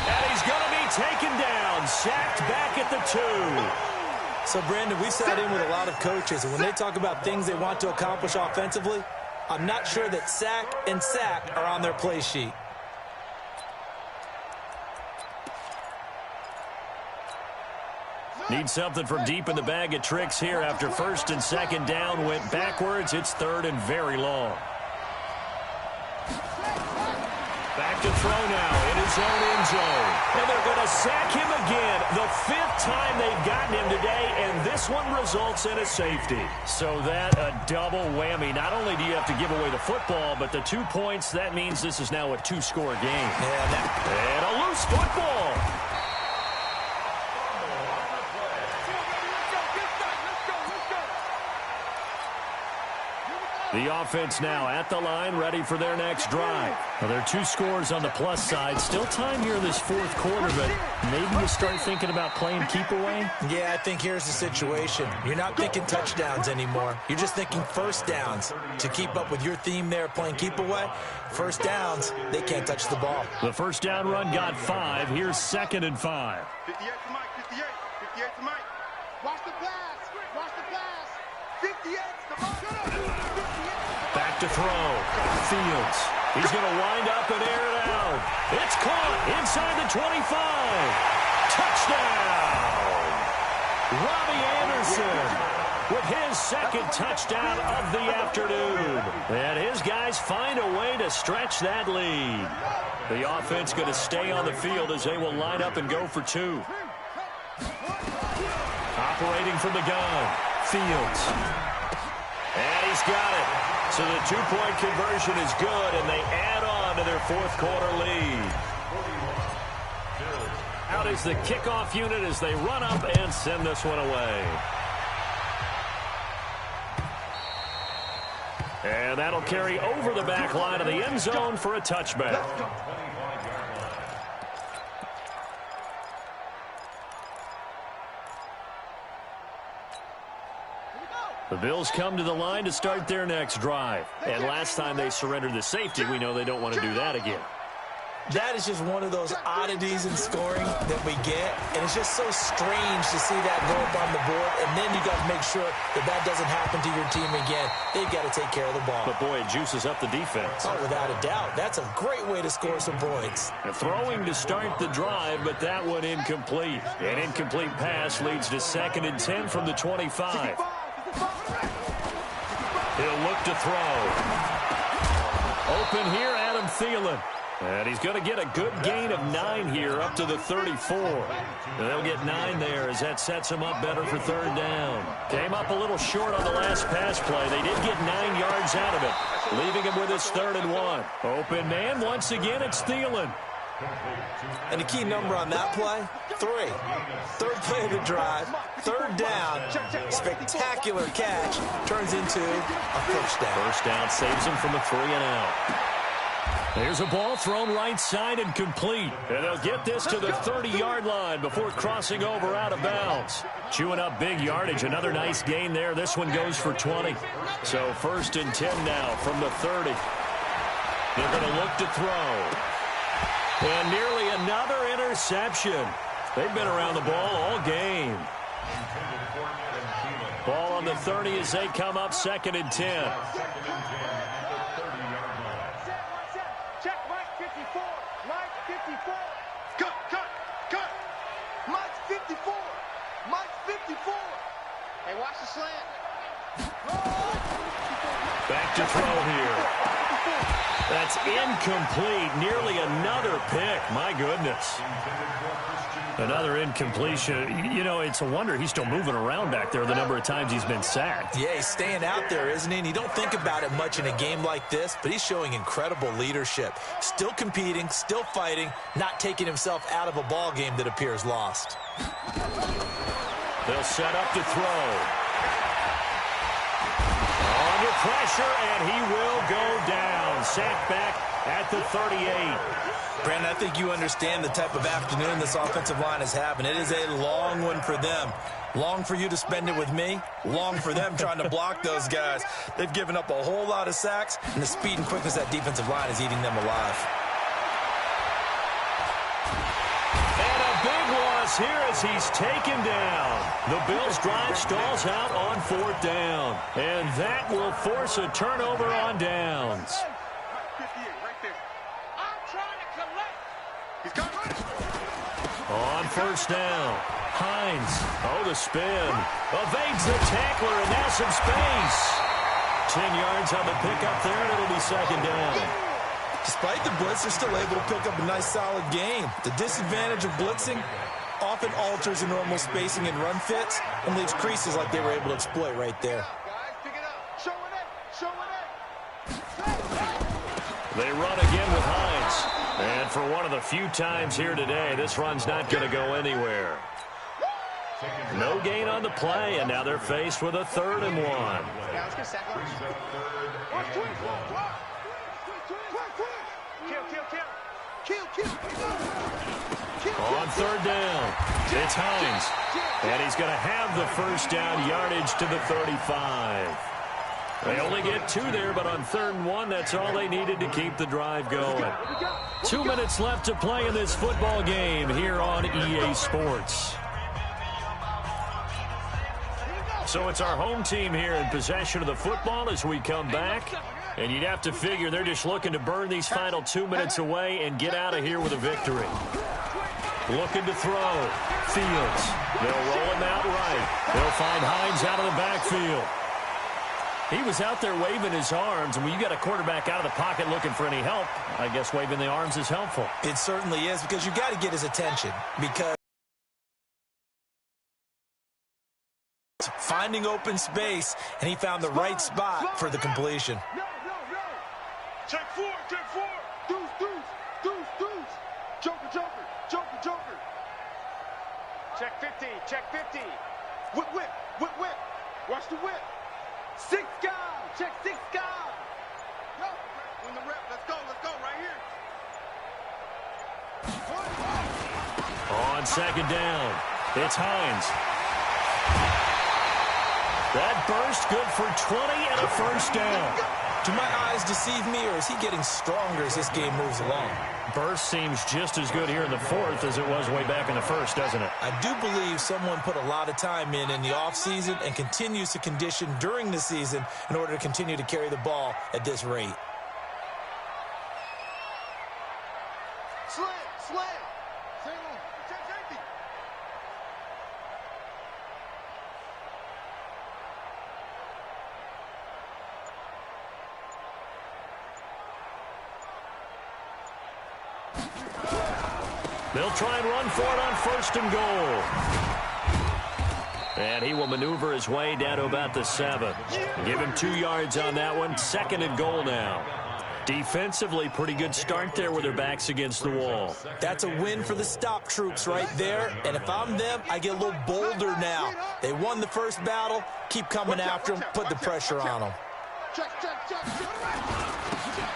And he's going to be taken down, sacked back at the 2. So, Brandon, we've sat in with a lot of coaches, and when they talk about things they want to accomplish offensively, I'm not sure that sack and sack are on their play sheet. Need something from deep in the bag of tricks here after 1st and 2nd down went backwards. It's 3rd and very long. Back to throw now in his own end zone. And they're going to sack him again. The 5th time they've gotten him today, and this one results in a safety. So that a double whammy. Not only do you have to give away the football, but the 2 points, that means this is now a 2-score game. And a loose football. The offense now at the line, ready for their next drive. Well, there are 2 scores on the plus side. Still time here in this 4th quarter, but maybe you start thinking about playing keep away? Yeah, I think here's the situation. You're not thinking touchdowns anymore. You're just thinking first downs. To keep up with your theme there, playing keep away, first downs, they can't touch the ball. The first down run got 5. Here's 2nd and 5. 58 to Mike, 58. 58 to Mike. Watch the pass. Watch the pass. 58 to Mike. Back to throw. Fields. He's going to wind up and air it out. It's caught inside the 25. Touchdown. Robbie Anderson with his 2nd touchdown of the afternoon. And his guys find a way to stretch that lead. The offense going to stay on the field as they will line up and go for 2. Operating from the gun, Fields. And he's got it. So the two-point conversion is good, and they add on to their fourth-quarter lead. Out is the kickoff unit as they run up and send this one away. And that'll carry over the back line of the end zone for a touchback. The Bills come to the line to start their next drive. And last time they surrendered the safety, we know they don't want to do that again. That is just one of those oddities in scoring that we get, and it's just so strange to see that go up on the board, and then you got to make sure that that doesn't happen to your team again. They've got to take care of the ball. But, boy, it juices up the defense. Oh, without a doubt. That's a great way to score some points. Throwing to start the drive, but that one incomplete. An incomplete pass leads to 2nd and 10 from the 25. He'll look to throw. Open here, Adam Thielen. And he's going to get a good gain of 9 here up to the 34. And they'll get 9 there as that sets him up better for 3rd down. Came up a little short on the last pass play. They did get 9 yards out of it, leaving him with his 3rd and 1. Open man, once again, it's Thielen. And the key number on that play, 3. 3rd play of the drive, 3rd down, spectacular catch, turns into a first down. First down saves him from a 3-and-out. There's a ball thrown right side and complete. And they'll get this to the 30-yard line before crossing over out of bounds. Chewing up big yardage. Another nice gain there. This one goes for 20. So 1st and 10 now from the 30. They're going to look to throw. And nearly another interception. They've been around the ball all game. Ball on the 30 as they come up 2nd and 10. Hey, watch the slant. Back to throw here. That's incomplete. Nearly another pick. My goodness. Another incompletion. You know, it's a wonder he's still moving around back there the number of times he's been sacked. Yeah, he's staying out there, isn't he? And you don't think about it much in a game like this, but he's showing incredible leadership. Still competing, still fighting, not taking himself out of a ball game that appears lost. They'll set up to throw. Under pressure, and he will go down. Sacked back at the 38. Brandon, I think you understand the type of afternoon this offensive line is having. It is a long one for them. Long for you to spend it with me. Long for them trying to block those guys. They've given up a whole lot of sacks, and the speed and quickness of that defensive line is eating them alive. Big loss here as he's taken down. The Bills' drive stalls out on 4th down. And that will force a turnover on downs. On 1st down, Hines. Oh, the spin. Evades the tackler, and now some space. 10 yards on the pickup there, and it'll be 2nd down. Despite the blitz, they're still able to pick up a nice, solid gain. The disadvantage of blitzing often alters the normal spacing and run fits and leaves creases like they were able to exploit right there. They run again with Hines. And for one of the few times here today, this run's not going to go anywhere. No gain on the play, and now they're faced with a 3rd and 1. On 3rd down, it's Hines. And he's going to have the first down yardage to the 35. They only get 2 there, but on 3rd and 1, that's all they needed to keep the drive going. 2 minutes left to play in this football game here on EA Sports. So it's our home team here in possession of the football as we come back. And you'd have to figure they're just looking to burn these final 2 minutes away and get out of here with a victory. Looking to throw. Fields. They'll roll him out right. They'll find Hines out of the backfield. He was out there waving his arms, and when you got a quarterback out of the pocket looking for any help, I guess waving the arms is helpful. It certainly is, because you got to get his attention, because finding open space, and he found the right spot for the completion. No. Check four. Deuce. Joker. Check 50. Whip. Watch the whip. 6 guy. Check 6 guy. Yo, win the rep. Let's go right here. On second down, it's Hines. That burst good for 20 and a first down. Do my eyes deceive me, or is he getting stronger as this game moves along? Burst seems just as good here in the fourth as it was way back in the first, doesn't it? I do believe someone put a lot of time in the offseason and continues to condition during the season in order to continue to carry the ball at this rate. Slam. Single. Check safety. They'll try and run for it on first and goal. And he will maneuver his way down to about the 7. Give him 2 yards on that one. Second and goal now. Defensively, pretty good start there with their backs against the wall. That's a win for the stop troops right there. And if I'm them, I get a little bolder now. They won the first battle. Keep coming after them. Put the pressure on them. Check.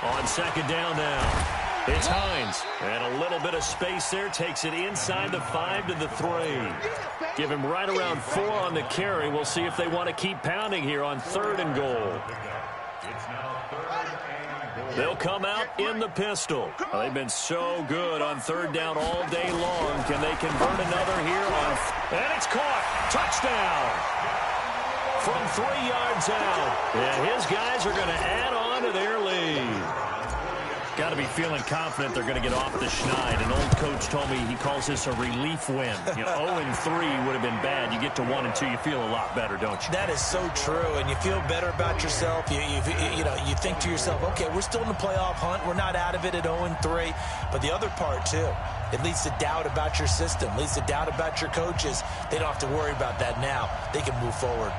On second down now. It's Hines. And a little bit of space there. Takes it inside the 5 to the 3. Give him right around 4 on the carry. We'll see if they want to keep pounding here on third and goal. They'll come out in the pistol. Well, they've been so good on third down all day long. Can they convert another here on? And it's caught. Touchdown. From 3 yards out. And his guys are going to add on to their lead. Got to be feeling confident they're going to get off the schneid. An old coach told me he calls this a relief win. 0-3 would have been bad. You get to 1 and 2, you feel a lot better, don't you? That is so true, and you feel better about yourself. You think to yourself, okay, we're still in the playoff hunt. We're not out of it at 0-3. But the other part, too, it leads to doubt about your system, leads to doubt about your coaches. They don't have to worry about that now. They can move forward.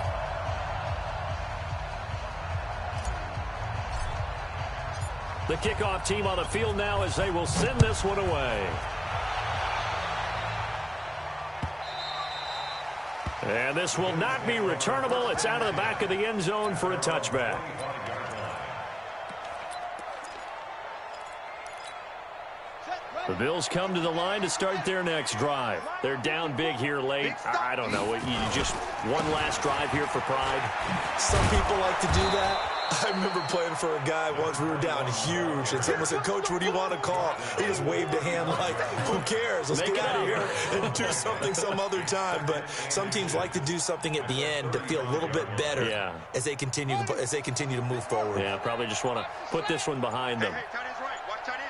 The kickoff team on the field now as they will send this one away. And this will not be returnable. It's out of the back of the end zone for a touchback. The Bills come to the line to start their next drive. They're down big here late. I don't know. You just one last drive here for pride. Some people like to do that. I remember playing for a guy once. We were down huge, and someone said, "Coach, what do you want to call?" He just waved a hand like, "Who cares? Let's get out of here and do something some other time." But some teams like to do something at the end to feel a little bit better as they continue to move forward. Yeah, probably just want to put this one behind them. Hey, tight end's right. Watch tight end.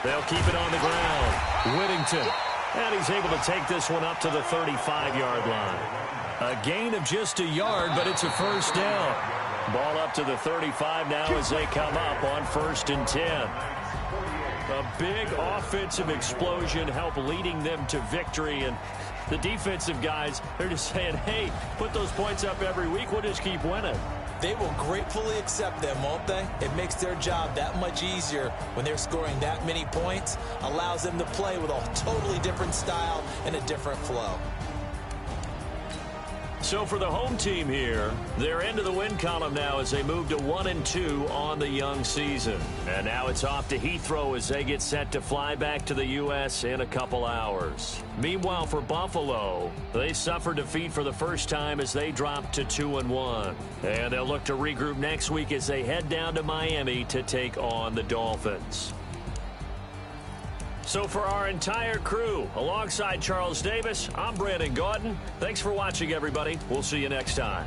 They'll keep it on the ground. Whittington. And he's able to take this one up to the 35-yard line. A gain of just a yard, but it's a first down. Ball up to the 35 now as they come up on 1st and 10. A big offensive explosion help leading them to victory. And the defensive guys, they're just saying, hey, put those points up every week. We'll just keep winning. They will gratefully accept them, won't they? It makes their job that much easier when they're scoring that many points. Allows them to play with a totally different style and a different flow. So for the home team here, they're into the win column now as they move to 1-2 on the young season. And now it's off to Heathrow as they get set to fly back to the U.S. in a couple hours. Meanwhile, for Buffalo, they suffered defeat for the first time as they dropped to 2-1. And they'll look to regroup next week as they head down to Miami to take on the Dolphins. So for our entire crew, alongside Charles Davis, I'm Brandon Gaudin. Thanks for watching, everybody. We'll see you next time.